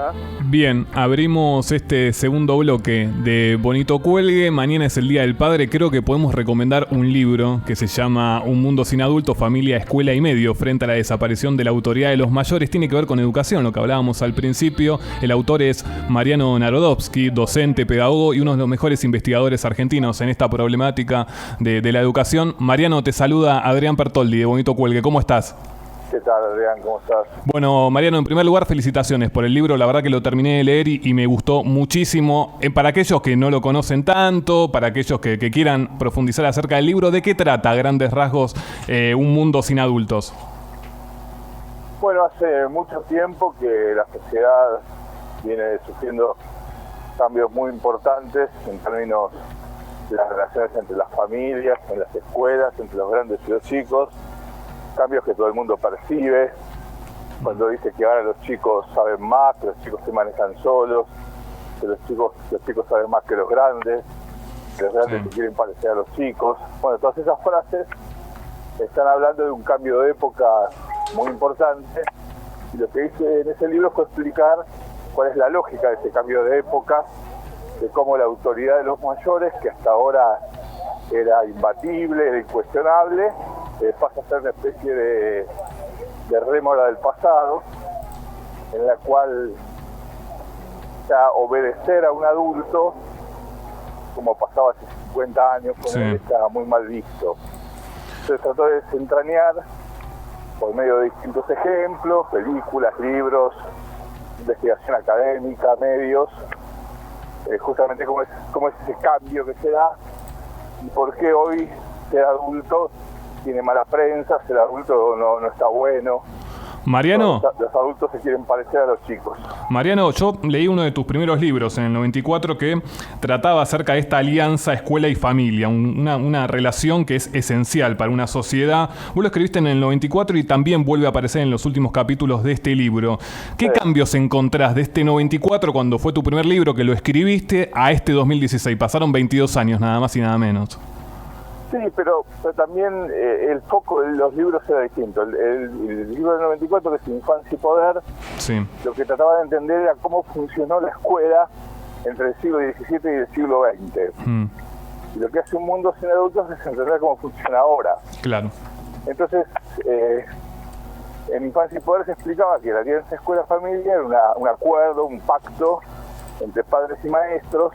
estás? Bien, abrimos este segundo bloque de Bonito Cuelgue. Mañana es el Día del Padre. Creo que podemos recomendar un libro que se llama Un mundo sin adultos, familia, escuela y medio frente a la desaparición de la autoridad de los mayores. Tiene que ver con educación, lo que hablábamos al principio. El autor es Mariano Narodowski, docente, pedagogo y uno de los mejores investigadores argentinos en esta problemática de la educación. Mariano, te saluda Adrián Pertoldi de Bonito Cuelgue. ¿Cómo estás? ¿Qué tal, Adrián? ¿Cómo estás? Bueno, Mariano, en primer lugar, felicitaciones por el libro. La verdad que lo terminé de leer y me gustó muchísimo. Para aquellos que no lo conocen tanto, para aquellos que quieran profundizar acerca del libro, ¿de qué trata, a grandes rasgos, Un mundo sin adultos? Bueno, hace mucho tiempo que la sociedad viene sufriendo cambios muy importantes en términos de las relaciones entre las familias, en las escuelas, entre los grandes y los chicos. Cambios que todo el mundo percibe, cuando dice que ahora los chicos saben más, que los chicos se manejan solos, que los chicos saben más que los grandes se quieren parecer a los chicos. Bueno, todas esas frases están hablando de un cambio de época muy importante, y lo que hice en ese libro fue explicar cuál es la lógica de ese cambio de época, de cómo la autoridad de los mayores, que hasta ahora era imbatible, era incuestionable, pasa a ser una especie de rémora del pasado, en la cual ya obedecer a un adulto, como pasaba hace 50 años, estaba muy mal visto. Se trató de desentrañar, por medio de distintos ejemplos, películas, libros, investigación académica, medios, justamente cómo es ese cambio que se da y por qué hoy ser adulto tiene mala prensa, ser adulto no está bueno. Mariano, los adultos se quieren parecer a los chicos. Mariano, yo leí uno de tus primeros libros en el 94 que trataba acerca de esta alianza escuela y familia, una relación que es esencial para una sociedad. Vos lo escribiste en el 94 y también vuelve a aparecer en los últimos capítulos de este libro. ¿Qué cambios encontrás de este 94, cuando fue tu primer libro que lo escribiste, a este 2016? Pasaron 22 años, nada más y nada menos. Sí, pero también el foco de los libros era distinto. El libro del 94, que es Infancia y Poder, lo que trataba de entender era cómo funcionó la escuela entre el siglo XVII y el siglo XX. Y lo que hace Un mundo sin adultos es entender cómo funciona ahora. Claro. Entonces, en Infancia y Poder se explicaba que la alianza escuela-familia era un acuerdo, un pacto entre padres y maestros,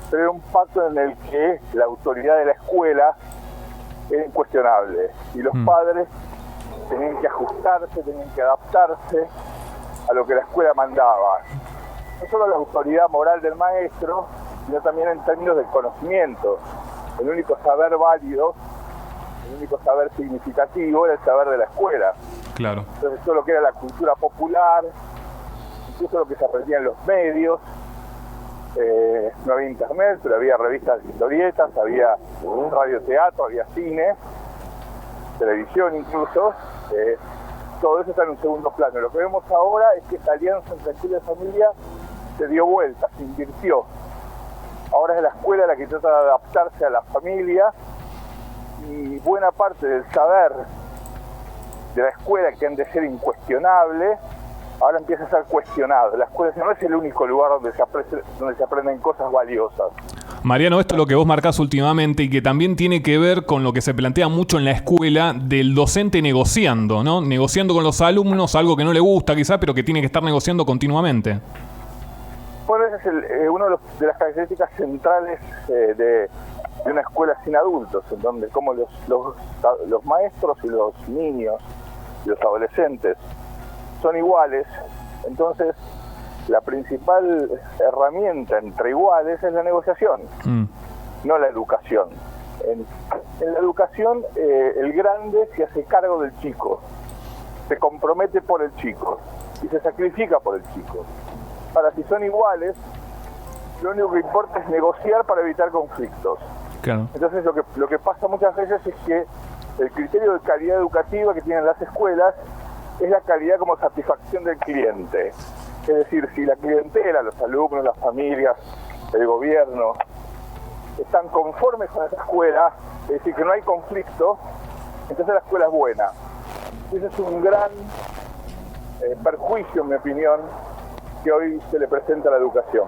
pero era un pacto en el que la autoridad de la escuela era incuestionable y los padres tenían que ajustarse, tenían que adaptarse a lo que la escuela mandaba. No solo la autoridad moral del maestro, sino también en términos del conocimiento. El único saber válido, el único saber significativo era el saber de la escuela. Claro. Entonces todo lo que era la cultura popular, incluso lo que se aprendía en los medios. No había internet, pero había revistas de historietas, había radioteatro, había cine, televisión incluso. Todo eso está en un segundo plano. Lo que vemos ahora es que esta alianza entre escuela y familia se dio vuelta, se invirtió. Ahora es la escuela la que trata de adaptarse a la familia, y buena parte del saber de la escuela, que han de ser incuestionable, ahora empieza a ser cuestionado. La escuela no es el único lugar donde se aprenden cosas valiosas. Mariano, esto es lo que vos marcás últimamente y que también tiene que ver con lo que se plantea mucho en la escuela del docente negociando, ¿no? Negociando con los alumnos, algo que no le gusta quizá, pero que tiene que estar negociando continuamente. Bueno, esa es una de las características centrales de una escuela sin adultos, en donde como los maestros y los niños y los adolescentes son iguales, entonces la principal herramienta entre iguales es la negociación, no la educación. En la educación el grande se hace cargo del chico, se compromete por el chico y se sacrifica por el chico. Ahora, si son iguales, lo único que importa es negociar para evitar conflictos. Claro. Entonces lo que pasa muchas veces es que el criterio de calidad educativa que tienen las escuelas es la calidad como satisfacción del cliente. Es decir, si la clientela, los alumnos, las familias, el gobierno, están conformes con esa escuela, es decir, que no hay conflicto, entonces la escuela es buena. Ese es un gran perjuicio, en mi opinión, que hoy se le presenta a la educación.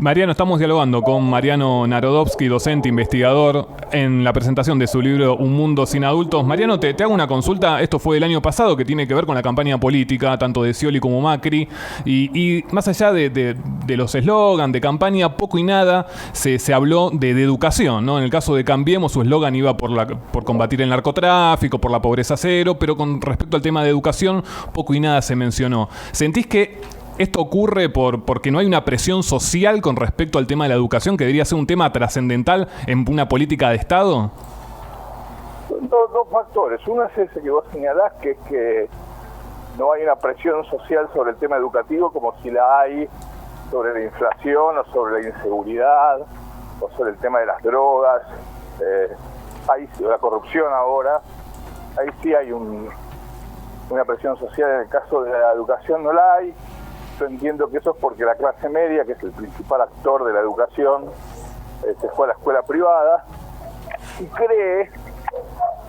Mariano, estamos dialogando con Mariano Narodowski, docente, investigador, en la presentación de su libro Un Mundo Sin Adultos. Mariano, te hago una consulta. Esto fue del año pasado, que tiene que ver con la campaña política, tanto de Scioli como Macri. Y más allá de los eslogans, de campaña, poco y nada se habló de educación, ¿no? En el caso de Cambiemos, su eslogan iba por combatir el narcotráfico, por la pobreza cero, pero con respecto al tema de educación, poco y nada se mencionó. ¿Sentís que esto ocurre porque no hay una presión social con respecto al tema de la educación, que debería ser un tema trascendental en una política de Estado? Son dos factores. Uno es ese que vos señalás, que es que no hay una presión social sobre el tema educativo como si la hay sobre la inflación o sobre la inseguridad o sobre el tema de las drogas, ahí sí, la corrupción ahora. Ahí sí hay una presión social. En el caso de la educación no la hay. Yo entiendo que eso es porque la clase media, que es el principal actor de la educación, se fue a la escuela privada y cree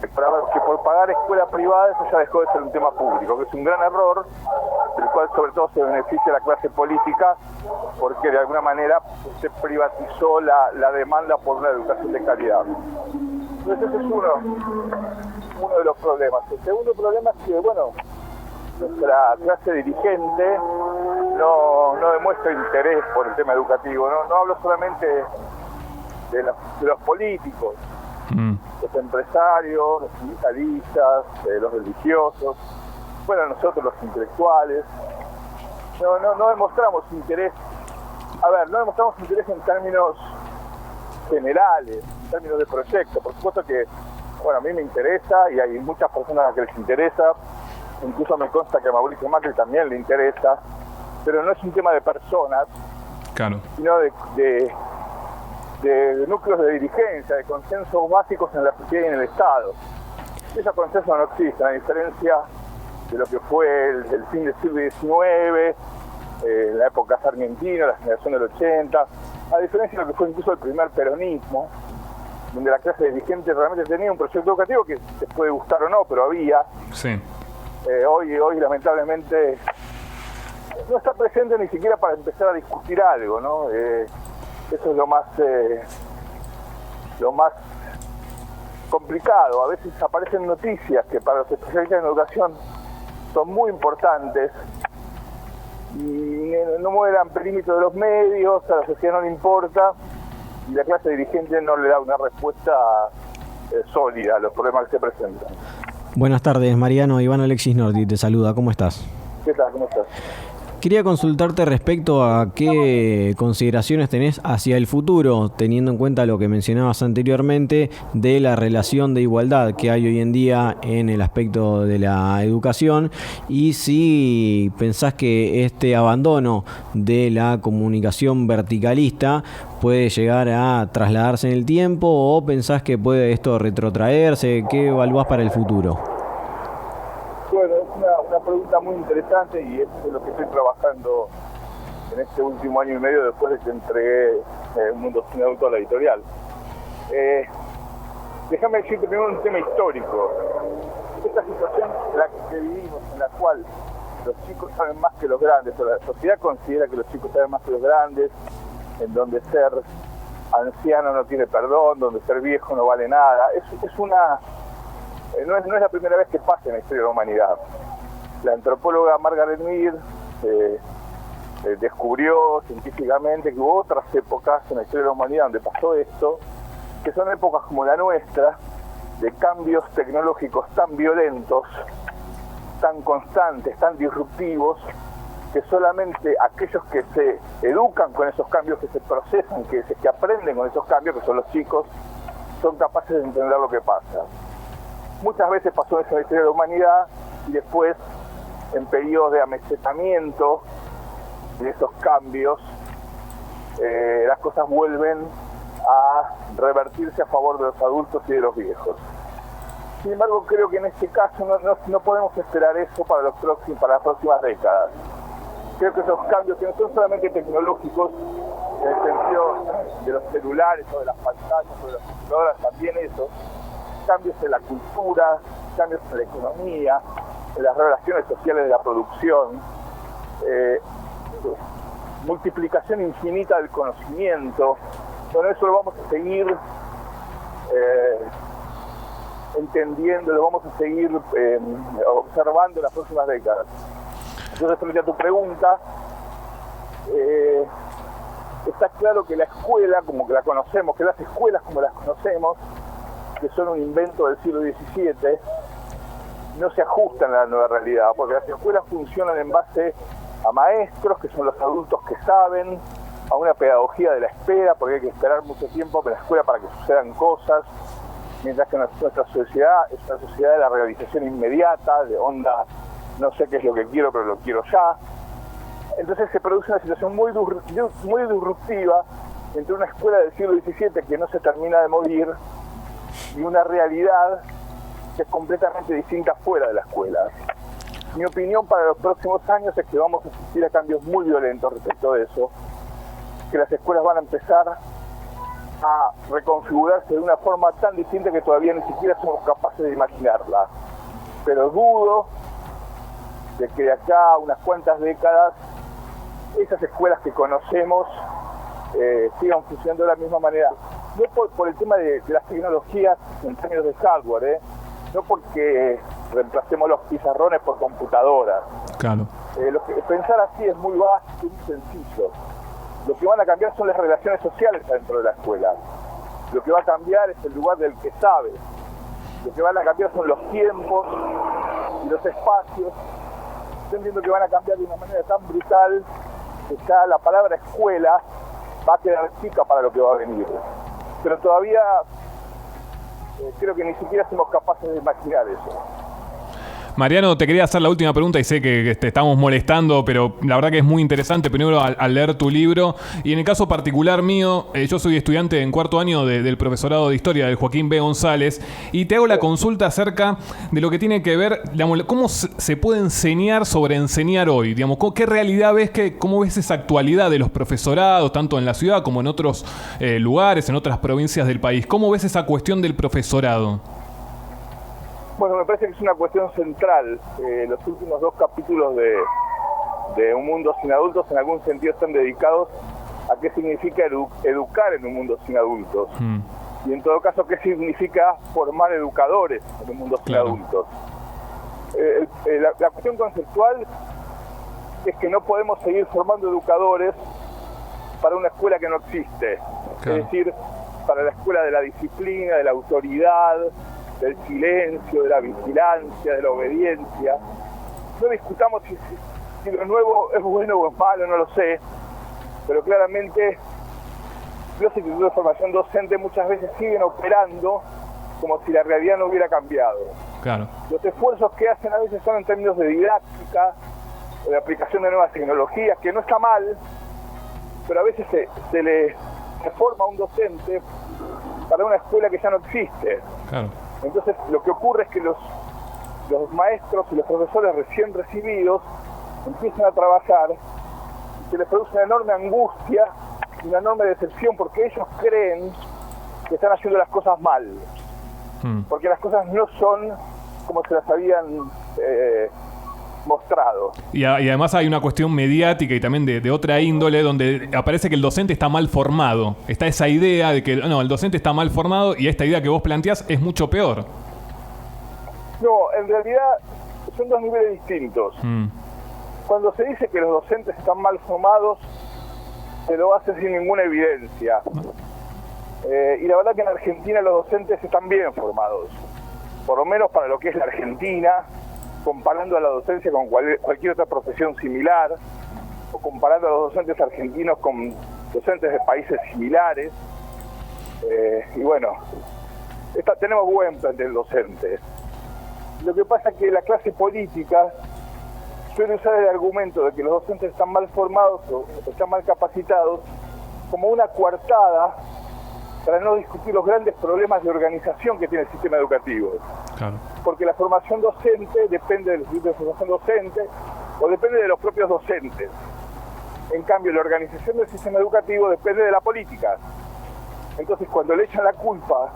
que por pagar escuela privada eso ya dejó de ser un tema público, que es un gran error, del cual sobre todo se beneficia la clase política, porque de alguna manera se privatizó la demanda por una educación de calidad. Entonces ese es uno de los problemas. El segundo problema es que, bueno, nuestra clase dirigente no demuestra interés por el tema educativo. No hablo solamente de los políticos, los empresarios, los sindicalistas, los religiosos, bueno, nosotros los intelectuales. No demostramos interés. A ver, no demostramos interés en términos generales, en términos de proyecto. Por supuesto que, bueno, a mí me interesa y hay muchas personas a las que les interesa. Incluso me consta que a Mauricio Macri también le interesa, pero no es un tema de personas, claro, sino de núcleos de dirigencia, de consensos básicos en la sociedad y en el Estado. Esos consensos no existen, a diferencia de lo que fue el fin del siglo XIX, la época sargentina, la generación del 80, a diferencia de lo que fue incluso el primer peronismo, donde la clase dirigente realmente tenía un proyecto educativo que te puede gustar o no, pero había. Sí. Hoy lamentablemente no está presente ni siquiera para empezar a discutir algo, ¿no? Eso es lo más complicado. A veces aparecen noticias que para los especialistas en educación son muy importantes y no mueven el perímetro de los medios, a la sociedad no le importa y la clase dirigente no le da una respuesta sólida a los problemas que se presentan. Buenas tardes, Mariano. Iván Alexis Nordi te saluda. ¿Cómo estás? ¿Qué tal? ¿Cómo estás? Quería consultarte respecto a qué consideraciones tenés hacia el futuro, teniendo en cuenta lo que mencionabas anteriormente de la relación de igualdad que hay hoy en día en el aspecto de la educación, y si pensás que este abandono de la comunicación verticalista puede llegar a trasladarse en el tiempo, o pensás que puede esto retrotraerse. ¿Qué evaluás para el futuro? Bueno, es una pregunta muy interesante y es lo que estoy trabajando en este último año y medio después de que entregué Un Mundo Sin Adultos a la editorial. Déjame decirte primero un tema histórico. Esta situación en la que vivimos, en la cual los chicos saben más que los grandes, o la sociedad considera que los chicos saben más que los grandes, en donde ser anciano no tiene perdón, donde ser viejo no vale nada, no es la primera vez que pasa en la historia de la humanidad. La antropóloga Margaret Mead descubrió científicamente que hubo otras épocas en la historia de la humanidad donde pasó esto, que son épocas como la nuestra, de cambios tecnológicos tan violentos, tan constantes, tan disruptivos, que solamente aquellos que se educan con esos cambios, que se procesan, que aprenden con esos cambios, que son los chicos, son capaces de entender lo que pasa. Muchas veces pasó eso en la historia de la humanidad y después, en periodos de amesetamiento de esos cambios, las cosas vuelven a revertirse a favor de los adultos y de los viejos. Sin embargo, creo que en este caso no podemos esperar eso para las próximas décadas. Creo que esos cambios, que no son solamente tecnológicos, en el sentido de los celulares o de las pantallas o de las computadoras, también esos cambios en la cultura, cambios en la economía, en las relaciones sociales de la producción, multiplicación infinita del conocimiento. Bueno, eso lo vamos a seguir entendiendo, lo vamos a seguir observando en las próximas décadas. Entonces, frente a tu pregunta, está claro que la escuela, como que la conocemos, que las escuelas como las conocemos, que son un invento del siglo XVII, no se ajustan a la nueva realidad, porque las escuelas funcionan en base a maestros, que son los adultos que saben, a una pedagogía de la espera, porque hay que esperar mucho tiempo en la escuela para que sucedan cosas, mientras que nuestra sociedad es una sociedad de la realización inmediata, de onda, no sé qué es lo que quiero, pero lo quiero ya. Entonces se produce una situación muy disruptiva entre una escuela del siglo XVII que no se termina de morir y una realidad que es completamente distinta fuera de la escuela. Mi opinión para los próximos años es que vamos a asistir a cambios muy violentos respecto de eso, que las escuelas van a empezar a reconfigurarse de una forma tan distinta que todavía ni siquiera somos capaces de imaginarla. Pero dudo de que de acá a unas cuantas décadas esas escuelas que conocemos sigan funcionando de la misma manera. No por el tema de las tecnologías en términos de hardware, no porque reemplacemos los pizarrones por computadoras. Claro. Pensar así es muy básico y muy sencillo. Lo que van a cambiar son las relaciones sociales dentro de la escuela. Lo que va a cambiar es el lugar del que sabe. Lo que van a cambiar son los tiempos y los espacios. Yo entiendo que van a cambiar de una manera tan brutal que ya la palabra escuela va a quedar chica para lo que va a venir. Pero todavía creo que ni siquiera somos capaces de imaginar eso. Mariano, te quería hacer la última pregunta y sé que te estamos molestando, pero la verdad que es muy interesante primero al leer tu libro. Y en el caso particular mío, yo soy estudiante en cuarto año del profesorado de Historia del Joaquín B. González y te hago la consulta acerca de lo que tiene que ver, digamos, cómo se puede enseñar sobre enseñar hoy. Digamos, ¿qué realidad ves, cómo ves esa actualidad de los profesorados, tanto en la ciudad como en otros lugares, en otras provincias del país? ¿Cómo ves esa cuestión del profesorado? Bueno, me parece que es una cuestión central. Los últimos 2 capítulos de Un Mundo Sin Adultos en algún sentido están dedicados a qué significa educar en un mundo sin adultos. Y en todo caso, qué significa formar educadores en un mundo sin adultos. La cuestión conceptual es que no podemos seguir formando educadores para una escuela que no existe. Claro. Es decir, para la escuela de la disciplina, de la autoridad, del silencio, de la vigilancia, de la obediencia. No discutamos si lo nuevo es bueno o es malo, no lo sé, pero claramente los institutos de formación docente muchas veces siguen operando como si la realidad no hubiera cambiado. Claro. Los esfuerzos que hacen a veces son en términos de didáctica, de aplicación de nuevas tecnologías, que no está mal, pero a veces se forma un docente para una escuela que ya no existe. Claro. Entonces lo que ocurre es que los maestros y los profesores recién recibidos empiezan a trabajar y se les produce una enorme angustia y una enorme decepción porque ellos creen que están haciendo las cosas mal, porque las cosas no son como se las habían mostrado. Y además hay una cuestión mediática y también de otra índole donde aparece que el docente está mal formado. Está esa idea de que el docente está mal formado y esta idea que vos planteás es mucho peor. No, en realidad son 2 niveles distintos. Cuando se dice que los docentes están mal formados, se lo hace sin ninguna evidencia. Y la verdad que en Argentina los docentes están bien formados, por lo menos para lo que es la Argentina, comparando a la docencia con cualquier otra profesión similar, o comparando a los docentes argentinos con docentes de países similares. Y bueno, tenemos buen plantel docente. Lo que pasa es que la clase política suele usar el argumento de que los docentes están mal formados o están mal capacitados como una coartada para no discutir los grandes problemas de organización que tiene el sistema educativo. Claro. Porque la formación docente depende del instituto de formación docente o depende de los propios docentes. En cambio, la organización del sistema educativo depende de la política. Entonces, cuando le echan la culpa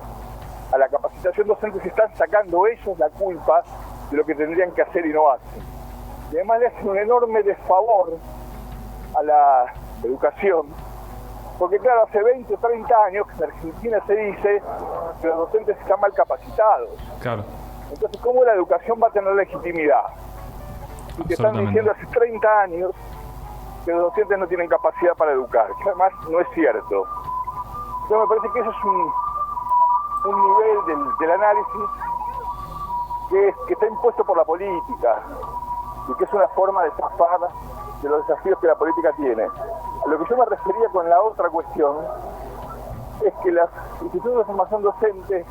a la capacitación docente, se están sacando ellos la culpa de lo que tendrían que hacer y no hacen. Y además le hacen un enorme desfavor a la educación, porque claro, hace 20 o 30 años que en Argentina se dice que los docentes están mal capacitados. Claro. Entonces, ¿cómo la educación va a tener legitimidad? Y te están diciendo hace 30 años que los docentes no tienen capacidad para educar, que además no es cierto. Entonces me parece que eso es un nivel del análisis que está impuesto por la política y que es una forma de zafar de los desafíos que la política tiene. A lo que yo me refería con la otra cuestión es que las instituciones de formación docente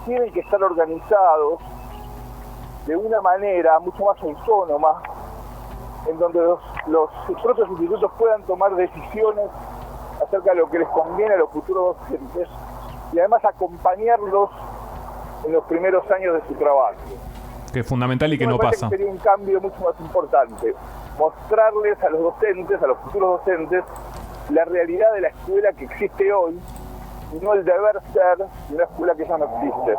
tienen que estar organizados de una manera mucho más autónoma, en donde los propios institutos puedan tomar decisiones acerca de lo que les conviene a los futuros docentes y además acompañarlos en los primeros años de su trabajo. Que es fundamental y que no pasa. Que sería un cambio mucho más importante, mostrarles a los docentes, a los futuros docentes, la realidad de la escuela que existe hoy y no el deber ser de una escuela que ya no existe.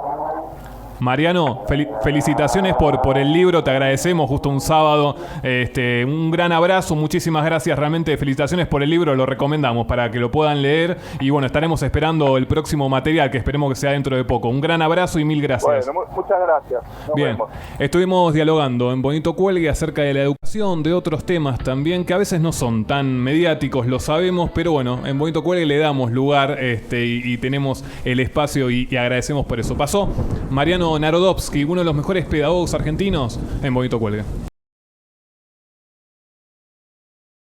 Mariano, felicitaciones por el libro, te agradecemos, justo un sábado, un gran abrazo, muchísimas gracias, realmente felicitaciones por el libro, lo recomendamos para que lo puedan leer y bueno, estaremos esperando el próximo material que esperemos que sea dentro de poco. Un gran abrazo y mil gracias. Bueno, muchas gracias. Nos Bien, vemos. Estuvimos dialogando en Bonito Cuelgue acerca de la educación, de otros temas también que a veces no son tan mediáticos, lo sabemos, pero bueno, en Bonito Cuelgue le damos lugar y tenemos el espacio y agradecemos por eso. Pasó Mariano Narodowski, uno de los mejores pedagogos argentinos en Bonito Cuelgue.